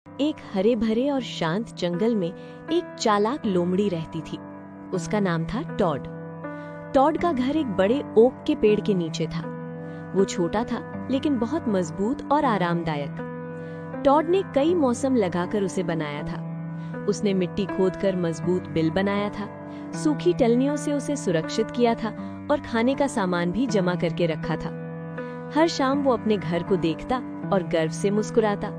एक हरे भरे और शांत जंगल में एक चालाक लोमड़ी रहती थी। उसका नाम था टॉड। टॉड का घर एक बड़े ओक के पेड़ के नीचे था। वो छोटा था लेकिन बहुत मजबूत और आरामदायक। टॉड ने कई मौसम लगाकर उसे बनाया था। उसने मिट्टी खोदकर मजबूत बिल बनाया था, सूखी टहनियों से उसे सुरक्षित किया था और खाने का सामान भी जमा करके रखा था। हर शाम वो अपने घर को देखता और गर्व से मुस्कुराता।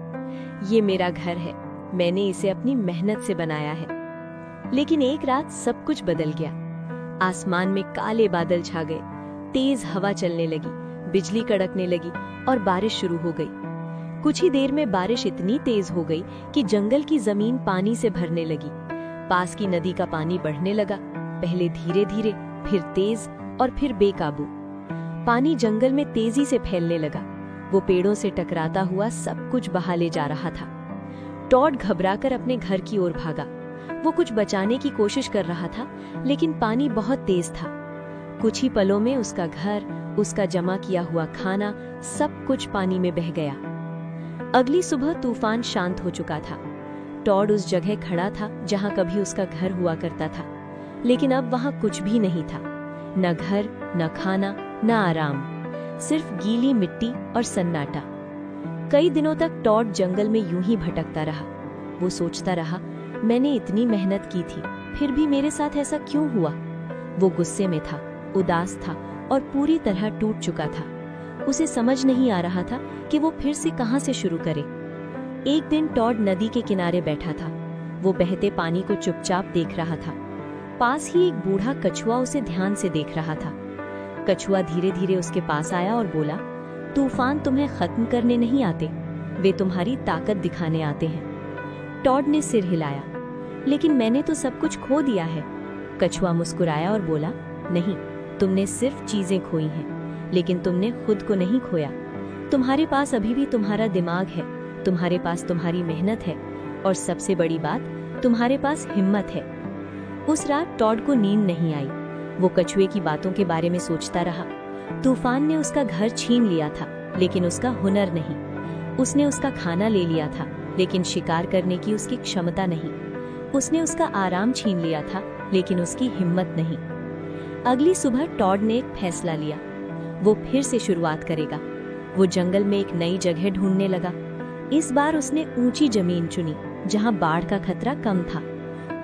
ये मेरा घर है, मैंने इसे अपनी मेहनत से बनाया है। लेकिन एक रात सब कुछ बदल गया। आसमान में काले बादल छा गए, तेज हवा चलने लगी, बिजली कड़कने लगी और बारिश शुरू हो गई। कुछ ही देर में बारिश इतनी तेज हो गई कि जंगल की जमीन पानी से भरने लगी। पास की नदी का पानी बढ़ने लगा, पहले धीरे धीरे, फिर तेज और फिर बेकाबू। पानी जंगल में तेजी से फैलने लगा। वो पेड़ों से टकराता हुआ सब कुछ बहा ले जा रहा था। टॉड घबराकर अपने घर की ओर भागा। वो कुछ बचाने की कोशिश कर रहा था, लेकिन पानी बहुत तेज था। कुछ ही पलों में उसका घर, उसका जमा किया हुआ खाना, सब कुछ पानी में बह गया। अगली सुबह तूफान शांत हो चुका था। टॉड उस जगह खड़ा था जहां कभी उसका घर हुआ करता था, लेकिन अब वहां कुछ भी नहीं था। न घर, न खाना, न आराम, सिर्फ गीली मिट्टी और सन्नाटा। कई दिनों तक टॉड जंगल में यूं ही भटकता रहा। वो सोचता रहा, मैंने इतनी मेहनत की थी, फिर भी मेरे साथ ऐसा क्यों हुआ? वो गुस्से में था, उदास था और पूरी तरह टूट चुका था। उसे समझ नहीं आ रहा था कि वो फिर से कहां से शुरू करे। एक दिन टॉड नदी के किनारे बैठा था। वो बहते पानी को चुपचाप देख रहा था। पास ही एक बूढ़ा कछुआ उसे ध्यान से देख रहा था। कछुआ धीरे धीरे उसके पास आया और बोला, तूफान तुम्हें खत्म करने नहीं आते, वे तुम्हारी ताकत दिखाने आते हैं। टॉड ने सिर हिलाया, लेकिन मैंने तो सब कुछ खो दिया है। कछुआ मुस्कुराया और बोला, नहीं, तुमने सिर्फ चीजें खोई हैं, लेकिन तुमने खुद को नहीं खोया। तुम्हारे पास अभी भी तुम्हारा दिमाग है, तुम्हारे पास तुम्हारी मेहनत है और सबसे बड़ी बात, तुम्हारे पास हिम्मत है। उस रात टॉड को नींद नहीं आई। वो कछुए की बातों के बारे में सोचता रहा। तूफान ने उसका घर छीन लिया था, लेकिन उसका हुनर नहीं। उसने उसका खाना ले लिया था, लेकिन शिकार करने की उसकी क्षमता नहीं। उसने उसका आराम छीन लिया था, लेकिन उसकी हिम्मत नहीं। अगली सुबह टॉड ने एक फैसला लिया। वो फिर से शुरुआत करेगा। वो जंगल में एक नई जगह ढूंढने लगा। इस बार उसने ऊंची जमीन चुनी, जहां बाढ़ का खतरा कम था।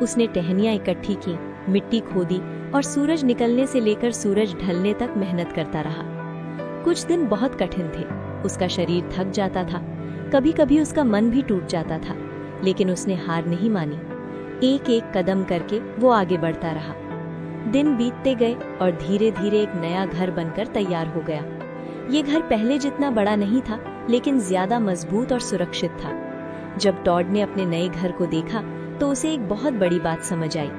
उसने टहनियां इकट्ठी की, मिट्टी खोदी और सूरज निकलने से लेकर सूरज ढलने तक मेहनत करता रहा। कुछ दिन बहुत कठिन थे। उसका शरीर थक जाता था, कभी कभी उसका मन भी टूट जाता था, लेकिन उसने हार नहीं मानी। एक एक कदम करके वो आगे बढ़ता रहा। दिन बीतते गए और धीरे धीरे एक नया घर बनकर तैयार हो गया। ये घर पहले जितना बड़ा नहीं था, लेकिन ज्यादा मजबूत और सुरक्षित था। जब टॉड ने अपने नए घर को देखा तो उसे एक बहुत बड़ी बात समझ आई।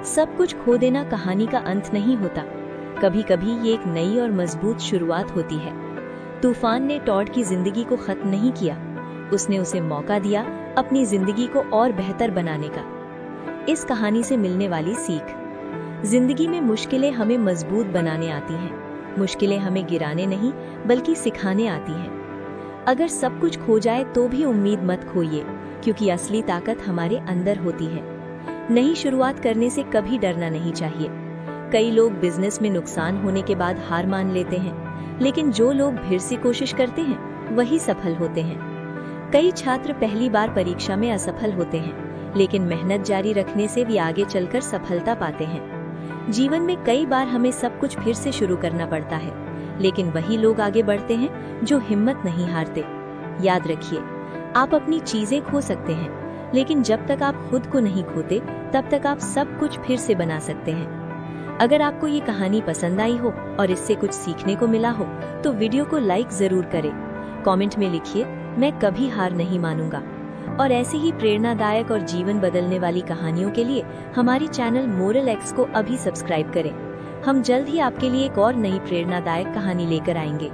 सब कुछ खो देना कहानी का अंत नहीं होता, कभी कभी ये एक नई और मजबूत शुरुआत होती है। तूफान ने टॉड की जिंदगी को खत्म नहीं किया, उसने उसे मौका दिया अपनी जिंदगी को और बेहतर बनाने का। इस कहानी से मिलने वाली सीख, जिंदगी में मुश्किलें हमें मजबूत बनाने आती हैं। मुश्किलें हमें गिराने नहीं बल्कि सिखाने आती हैं। अगर सब कुछ खो जाए तो भी उम्मीद मत खोइए, क्योंकि असली ताकत हमारे अंदर होती है। नई शुरुआत करने से कभी डरना नहीं चाहिए। कई लोग बिजनेस में नुकसान होने के बाद हार मान लेते हैं, लेकिन जो लोग फिर से कोशिश करते हैं वही सफल होते हैं। कई छात्र पहली बार परीक्षा में असफल होते हैं, लेकिन मेहनत जारी रखने से भी आगे चलकर सफलता पाते हैं। जीवन में कई बार हमें सब कुछ फिर से शुरू करना पड़ता है, लेकिन वही लोग आगे बढ़ते हैं जो हिम्मत नहीं हारते। याद रखिए, आप अपनी चीजें खो सकते हैं, लेकिन जब तक आप खुद को नहीं खोते तब तक आप सब कुछ फिर से बना सकते हैं। अगर आपको ये कहानी पसंद आई हो और इससे कुछ सीखने को मिला हो तो वीडियो को लाइक जरूर करें। कमेंट में लिखिए, मैं कभी हार नहीं मानूंगा। और ऐसे ही प्रेरणादायक और जीवन बदलने वाली कहानियों के लिए हमारी चैनल मोरल एक्स को अभी सब्सक्राइब करें। हम जल्द ही आपके लिए एक और नई प्रेरणादायक कहानी लेकर आएंगे।